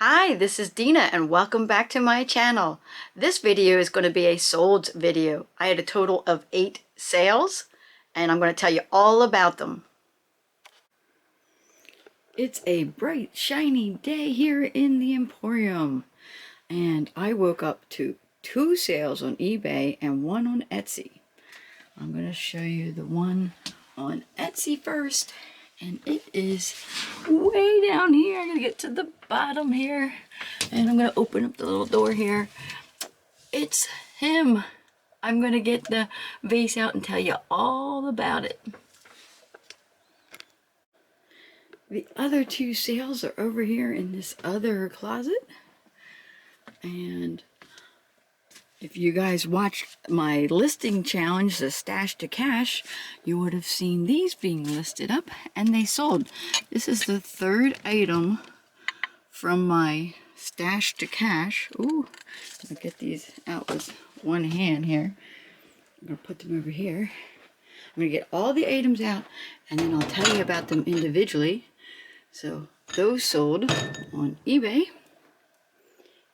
Hi, this is Dena and welcome back to my channel. This video is going to be a sold video. I had a total of 8 sales and I'm going to tell you all about them. It's a bright, shiny day here in the Emporium and I woke up to 2 sales on eBay and 1 on Etsy. I'm going to show you the one on Etsy first. And it is way down here. I'm going to get to the bottom here. And I'm going to open up the little door here. It's him. I'm going to get the vase out and tell you all about it. The other 2 sales are over here in this other closet. And if you guys watched my listing challenge, the Stash to Cash, you would have seen these being listed up and they sold. This is the 3rd item from my Stash to Cash. Ooh, I'll get these out with one hand here. I'm going to put them over here. I'm going to get all the items out and then I'll tell you about them individually. So those sold on eBay.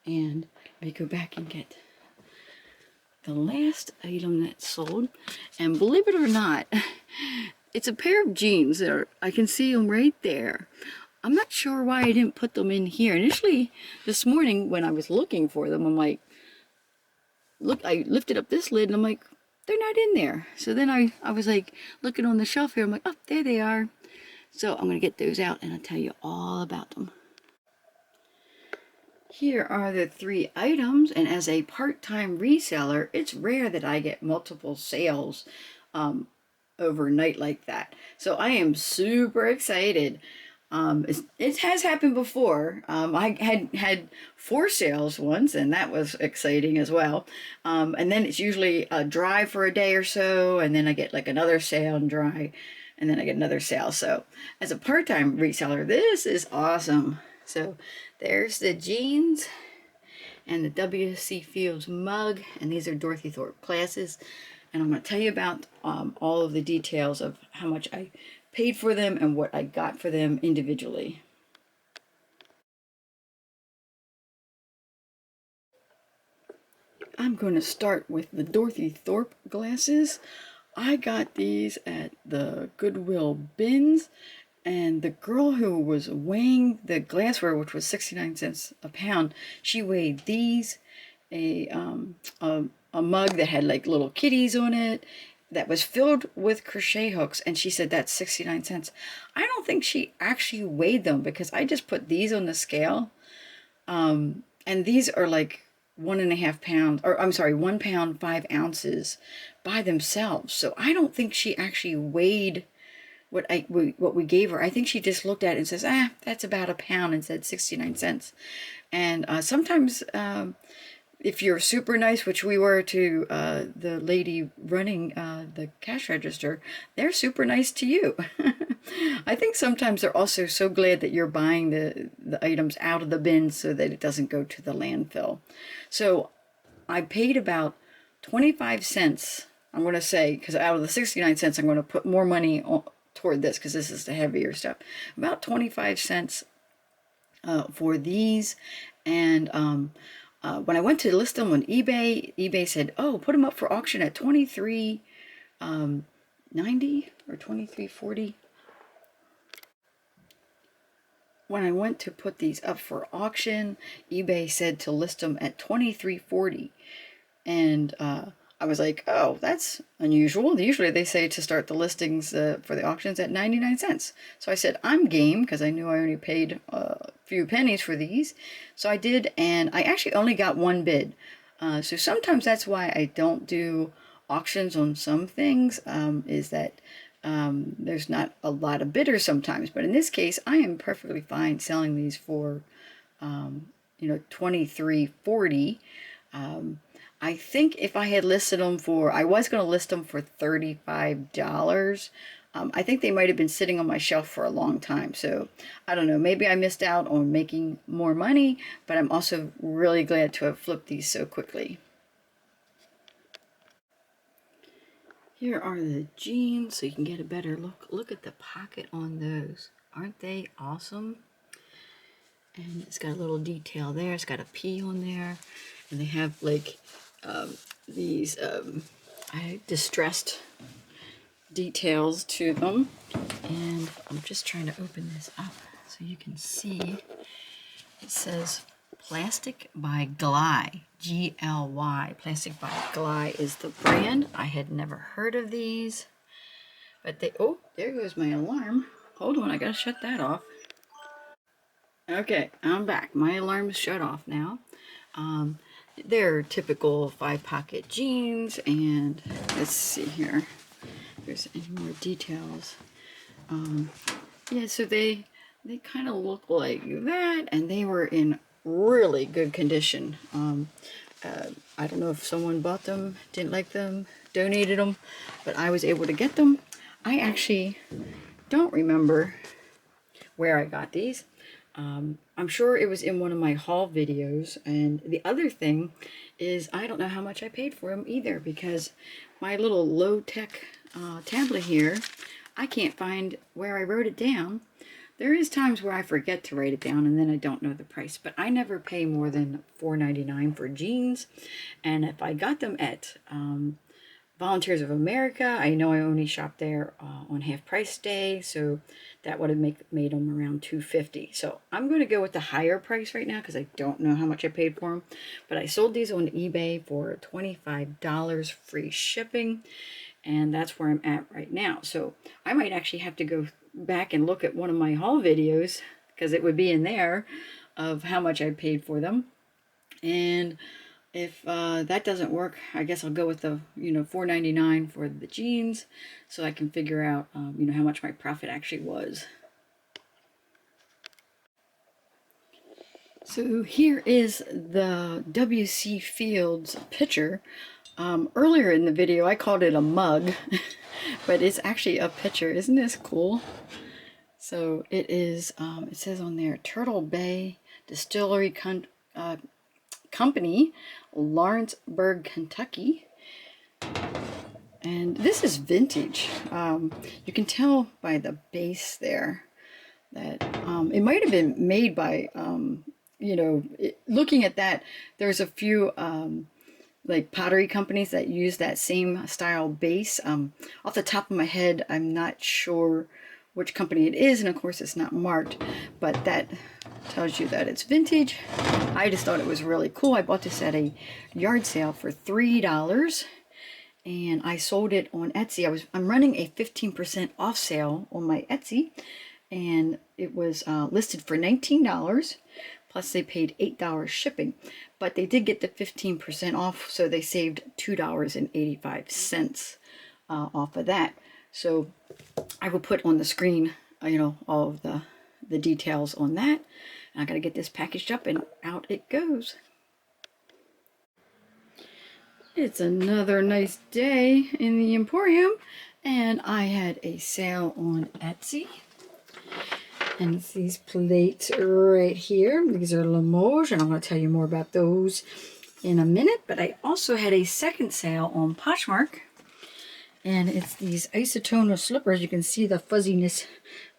And let me go back and get the last item that sold, and believe it or not, it's a pair of jeans. I can see them right there. I'm not sure why I didn't put them in here. Initially, this morning when I was looking for them, I'm like, look, I lifted up this lid and I'm like, they're not in there. So then I was like looking on the shelf here. I'm like, oh, there they are. So I'm going to get those out and I'll tell you all about them. Here are the 3 items, and as a part-time reseller, it's rare that I get multiple sales overnight like that. So I am super excited. It has happened before. I had 4 sales once, and that was exciting as well. And then it's usually a dry for a day or so, and then I get like another sale and dry, and then I get another sale. So as a part-time reseller, this is awesome. So there's the jeans and the W.C. Fields mug, and these are Dorothy Thorpe glasses. And I'm going to tell you about all of the details of how much I paid for them and what I got for them individually. I'm going to start with the Dorothy Thorpe glasses. I got these at the Goodwill bins. And the girl who was weighing the glassware, which was 69 cents a pound, she weighed these, a mug that had like little kitties on it, that was filled with crochet hooks, and she said that's 69 cents. I don't think she actually weighed them because I just put these on the scale, and these are like 1.5 pounds, or I'm sorry, 1 pound 5 ounces by themselves. So I don't think she actually weighed what we gave her. I think she just looked at it and says, that's about a pound, and said 69 cents. And sometimes if you're super nice, which we were to the lady running the cash register, they're super nice to you. I think sometimes they're also so glad that you're buying the items out of the bin so that it doesn't go to the landfill. So I paid about 25 cents, I'm going to say, because out of the 69 cents, I'm going to put more money toward this because this is the heavier stuff. About 25 cents for these. And when I went to list them on eBay, eBay said, oh, put them up for auction at $23.90 or $23.40. When I went to put these up for auction, eBay said to list them at $23.40. And I was like, oh, that's unusual. Usually they say to start the listings for the auctions at 99 cents. So I said, I'm game, because I knew I only paid a few pennies for these. So I did, and I actually only got 1 bid. So sometimes that's why I don't do auctions on some things, is that there's not a lot of bidders sometimes. But in this case, I am perfectly fine selling these for, $23.40. I think if I had listed them for, I was going to list them for $35. I think they might have been sitting on my shelf for a long time. So I don't know, maybe I missed out on making more money, but I'm also really glad to have flipped these so quickly. Here are the jeans so you can get a better look. Look at the pocket on those. Aren't they awesome? And it's got a little detail there. It's got a P on there. And they have like these distressed details to them. And I'm just trying to open this up so you can see. It says Plastic by Gly, G-L-Y. Plastic by Gly is the brand. I had never heard of these. But they, oh, there goes my alarm. Hold on, I gotta shut that off. Okay, I'm back. My alarm is shut off now. They're typical 5-pocket jeans, and let's see here if there's any more details. Yeah, so they kind of look like that, and they were in really good condition. I don't know if someone bought them, didn't like them, donated them, but I was able to get them. I actually don't remember where I got these. I'm sure it was in one of my haul videos. And the other thing is I don't know how much I paid for them either, because my little low-tech tablet here, I can't find where I wrote it down. There is times where I forget to write it down and then I don't know the price, but I never pay more than $4.99 for jeans. And if I got them at Volunteers of America, I know I only shopped there on half price day, so that would have made them around $2.50. So I'm going to go with the higher price right now because I don't know how much I paid for them. But I sold these on eBay for $25 free shipping, and that's where I'm at right now. So I might actually have to go back and look at one of my haul videos, because it would be in there, of how much I paid for them. And if that doesn't work, I guess I'll go with the, $4.99 for the jeans, so I can figure out, how much my profit actually was. So here is the W.C. Fields picture. Earlier in the video, I called it a mug, but it's actually a picture. Isn't this cool? So it is, it says on there, Turtle Bay Distillery Company, Lawrenceburg, Kentucky. And this is vintage. You can tell by the base there that it might have been made by, looking at that, there's a few like pottery companies that use that same style base. Off the top of my head, I'm not sure which company it is, and of course it's not marked, but that tells you that it's vintage. I just thought it was really cool. I bought this at a yard sale for $3, and I sold it on Etsy. I'm running a 15% off sale on my Etsy, and it was listed for $19, plus they paid $8 shipping, but they did get the 15% off, so they saved $2.85 off of that. So I will put on the screen, all of the details on that. And I gotta get this packaged up, and out it goes. It's another nice day in the Emporium, and I had a sale on Etsy. And it's these plates right here. These are Limoges, and I'm going to tell you more about those in a minute. But I also had a second sale on Poshmark. And it's these isotone slippers. You can see the fuzziness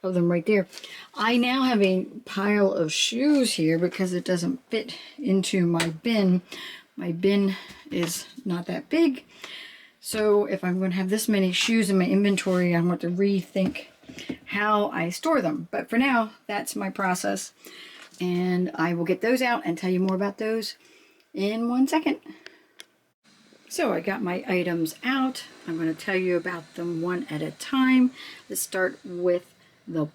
of them right there. I now have a pile of shoes here because it doesn't fit into my bin. My bin is not that big. So if I'm going to have this many shoes in my inventory, I'm going to rethink how I store them. But for now, that's my process. And I will get those out and tell you more about those in 1 second. So I got my items out. I'm going to tell you about them one at a time. Let's start with the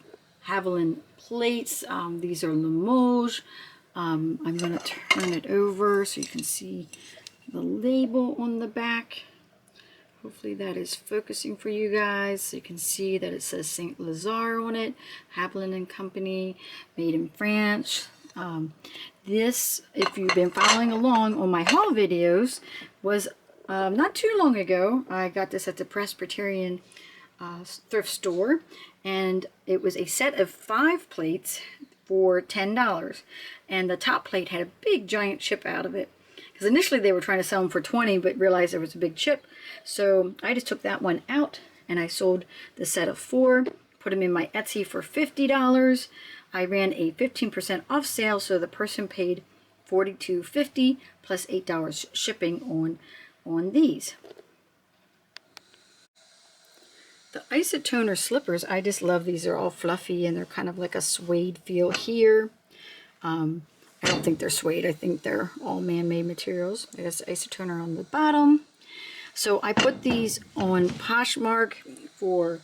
Haviland plates. These are Limoges. I'm going to turn it over so you can see the label on the back. Hopefully that is focusing for you guys. So you can see that it says Saint Lazare on it. Haviland and Company, made in France. This, if you've been following along on my haul videos, was not too long ago. I got this at the Presbyterian thrift store, and it was a set of 5 plates for $10, and the top plate had a big giant chip out of it, because initially they were trying to sell them for $20 but realized there was a big chip, so I just took that one out and I sold the set of 4, put them in my Etsy for $50. I ran a 15% off sale, so the person paid $42.50 plus $8 shipping on these. The isotoner slippers, I just love these. They're all fluffy and they're kind of like a suede feel here. I don't think they're suede. I think they're all man-made materials. There's isotoner on the bottom. So I put these on Poshmark for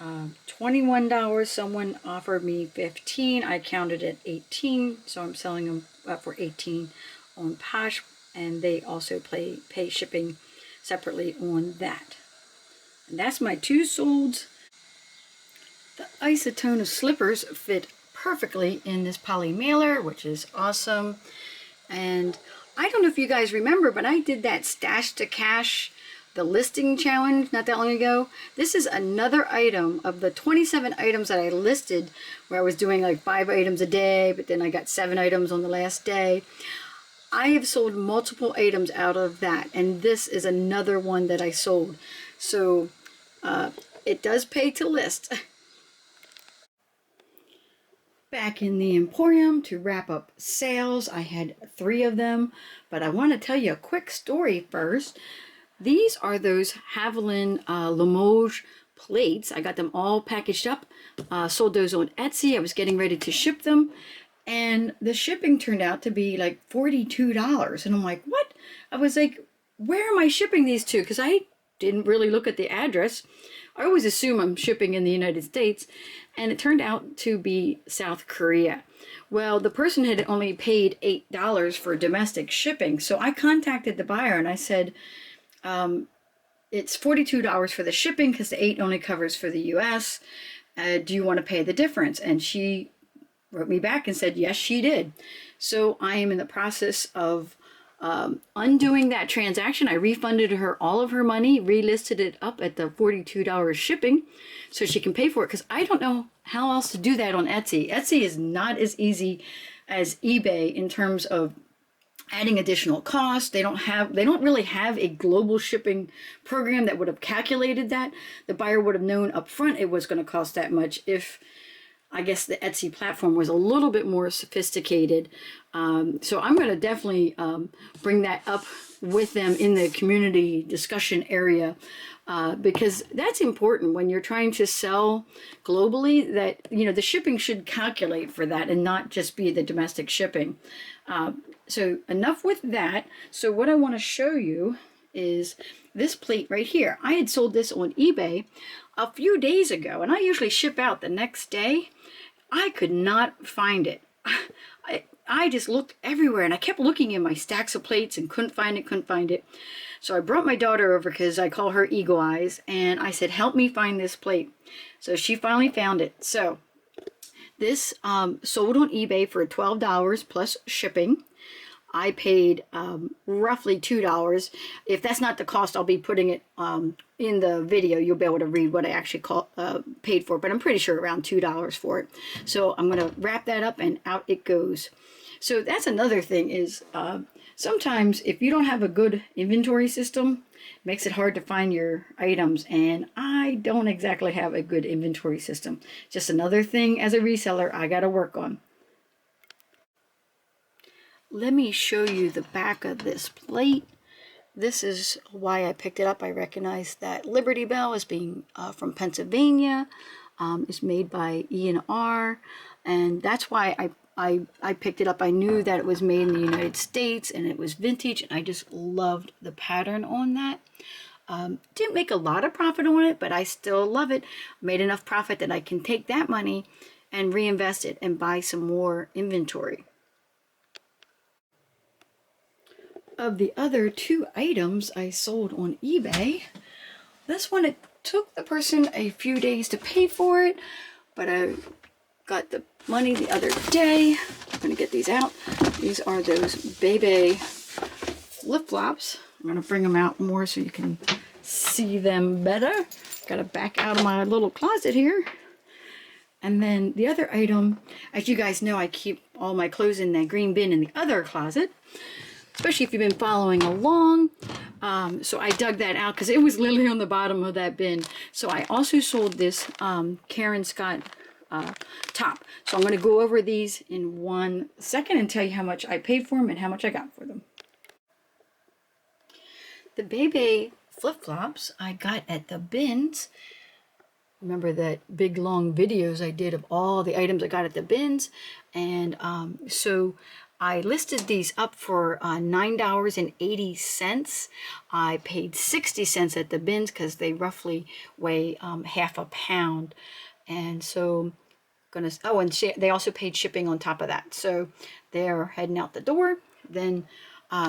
$21. Someone offered me $15. I counted at 18, so I'm selling them for 18 on Posh, and they also pay shipping separately on that. And that's my two solds. The isotoner slippers fit perfectly in this poly mailer, which is awesome. And I don't know if you guys remember, but I did that stash to cash, the listing challenge, not that long ago. This is another item of the 27 items that I listed, where I was doing like 5 items a day, but then I got 7 items on the last day. I have sold multiple items out of that, and this is another one that I sold. So it does pay to list. Back in the Emporium to wrap up sales, I had 3 of them, but I want to tell you a quick story first. These are those Haviland Limoges plates. I got them all packaged up, sold those on Etsy. I was getting ready to ship them, and the shipping turned out to be like $42. And I'm like, what? I was like, where am I shipping these to? Because I didn't really look at the address. I always assume I'm shipping in the United States, and it turned out to be South Korea. Well, the person had only paid $8 for domestic shipping, so I contacted the buyer and I said, it's $42 for the shipping because the $8 only covers for the US. Do you want to pay the difference? And she wrote me back and said, yes, she did. So I am in the process of undoing that transaction. I refunded her all of her money, relisted it up at the $42 shipping so she can pay for it, because I don't know how else to do that on Etsy. Etsy is not as easy as eBay in terms of adding additional costs. They don't really have a global shipping program that would have calculated that. The buyer would have known up front it was going to cost that much if, I guess, the Etsy platform was a little bit more sophisticated. So I'm going to definitely bring that up with them in the community discussion area, because that's important when you're trying to sell globally, that, you know, the shipping should calculate for that and not just be the domestic shipping. So enough with that. So what I want to show you is this plate right here. I had sold this on eBay a few days ago, and I usually ship out the next day. I could not find it. I just looked everywhere, and I kept looking in my stacks of plates and couldn't find it. So I brought my daughter over, because I call her Eagle Eyes, and I said, help me find this plate. So she finally found it. So this sold on eBay for $12 plus shipping. I paid roughly $2. If that's not the cost, I'll be putting it in the video. You'll be able to read what I actually paid for, but I'm pretty sure around $2 for it. So I'm going to wrap that up, and out it goes. So that's another thing is sometimes if you don't have a good inventory system, it makes it hard to find your items, and I don't exactly have a good inventory system. Just another thing as a reseller I got to work on. Let me show you the back of this plate. This is why I picked it up. I recognize that Liberty Bell as being from Pennsylvania. It's made by E&R, and that's why I picked it up. I knew that it was made in the United States and it was vintage, and I just loved the pattern on that. Didn't make a lot of profit on it, but I still love it. Made enough profit that I can take that money and reinvest it and buy some more inventory. Of the other 2 items I sold on eBay, this one, it took the person a few days to pay for it, but I got the money the other day. I'm going to get these out. These are those Bebe flip-flops. I'm going to bring them out more so you can see them better. Got to back out of my little closet here. And then the other item, as you guys know, I keep all my clothes in that green bin in the other closet, especially if you've been following along. So I dug that out because it was literally on the bottom of that bin. So I also sold this Karen Scott top. So I'm going to go over these in 1 second and tell you how much I paid for them and how much I got for them. The Bebe flip-flops I got at the bins. Remember that big long videos I did of all the items I got at the bins, and so I listed these up for $9.80. I paid 60 cents at the bins because they roughly weigh half a pound, and so and they also paid shipping on top of that. So they're heading out the door. Then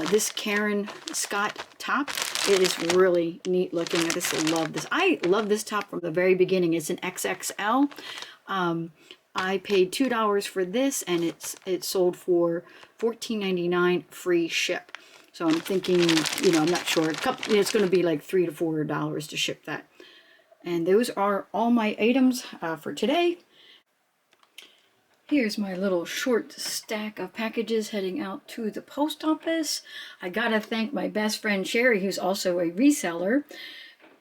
this Karen Scott top, it is really neat looking. I just love this. I love this top from the very beginning. It's an XXL. I paid $2 for this, and it sold for $14.99 free ship. So I'm thinking, I'm not sure. It's going to be like $3 to $4 to ship that. And those are all my items for today. Here's my little short stack of packages heading out to the post office. I gotta thank my best friend Sherry, who's also a reseller.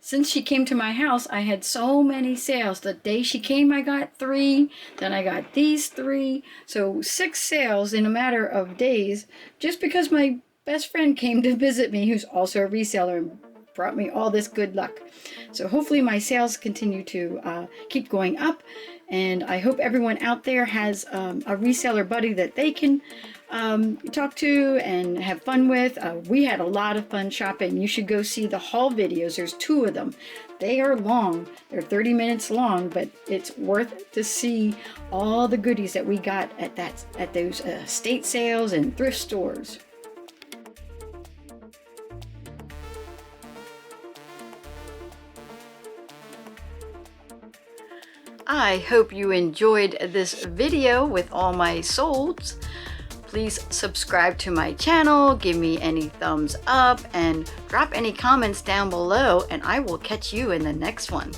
Since she came to my house, I had so many sales. The day she came, I got 3. Then I got these 3. So 6 sales in a matter of days, just because my best friend came to visit me, who's also a reseller, and brought me all this good luck. So hopefully my sales continue to keep going up. And I hope everyone out there has a reseller buddy that they can talk to and have fun with. We had a lot of fun shopping. You should go see the haul videos. There's 2 of them. They are long. They're 30 minutes long, but it's worth to see all the goodies that we got at those estate sales and thrift stores. I hope you enjoyed this video with all my solds. Please subscribe to my channel, give me any thumbs up, and drop any comments down below, and I will catch you in the next one.